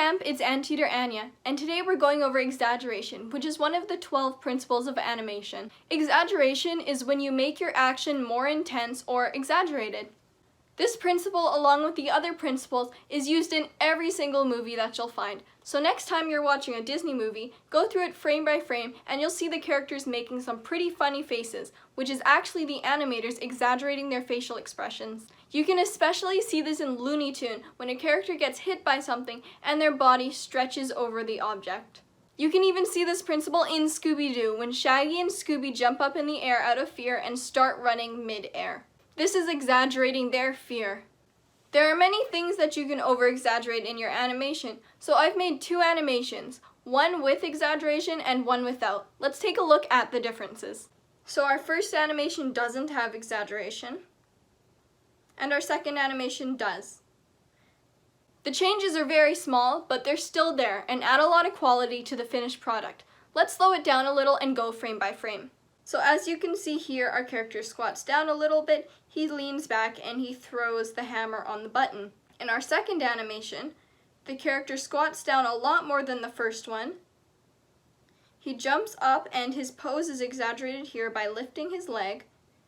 camp, it's Anteater Anya, and today we're going over exaggeration, which is one of the 12 principles of animation. Exaggeration is when you make your action more intense or exaggerated. This principle, along with the other principles, is used in every single movie that you'll find. So next time you're watching a Disney movie, go through it frame by frame and you'll see the characters making some pretty funny faces, which is actually the animators exaggerating their facial expressions. You can especially see this in Looney Tunes when a character gets hit by something and their body stretches over the object. You can even see this principle in Scooby-Doo when Shaggy and Scooby jump up in the air out of fear and start running mid-air. This is exaggerating their fear. There are many things that you can over-exaggerate in your animation, so I've made two animations, one with exaggeration and one without. Let's take a look at the differences. So our first animation doesn't have exaggeration, and our second animation does. The changes are very small, but they're still there and add a lot of quality to the finished product. Let's slow it down a little and go frame by frame. So as you can see here, our character squats down a little bit, he leans back, and he throws the hammer on the button. In our second animation, the character squats down a lot more than the first one. He jumps up, and his pose is exaggerated here by lifting his leg.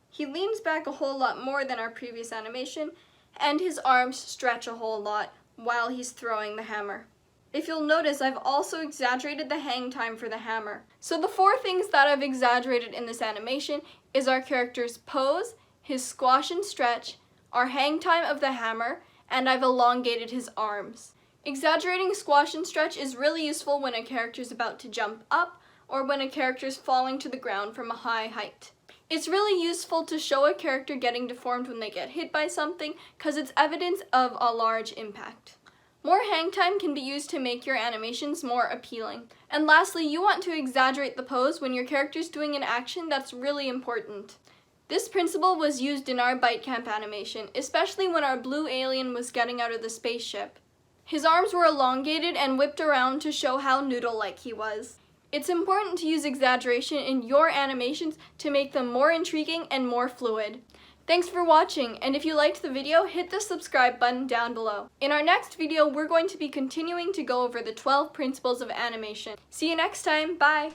He leans back a whole lot more than our previous animation, and his arms stretch a whole lot while he's throwing the hammer. If you'll notice, I've also exaggerated the hang time for the hammer. So the four things that I've exaggerated in this animation is our character's pose, his squash and stretch, our hang time of the hammer, and I've elongated his arms. Exaggerating squash and stretch is really useful when a character's about to jump up or when a character's falling to the ground from a high height. It's really useful to show a character getting deformed when they get hit by something because it's evidence of a large impact. More hang time can be used to make your animations more appealing. And lastly, you want to exaggerate the pose when your character's doing an action that's really important. This principle was used in our Byte camp animation, especially when our blue alien was getting out of the spaceship. His arms were elongated and whipped around to show how noodle-like he was. It's important to use exaggeration in your animations to make them more intriguing and more fluid. Thanks for watching, and if you liked the video, hit the subscribe button down below. In our next video, we're going to be continuing to go over the 12 principles of animation. See you next time, bye!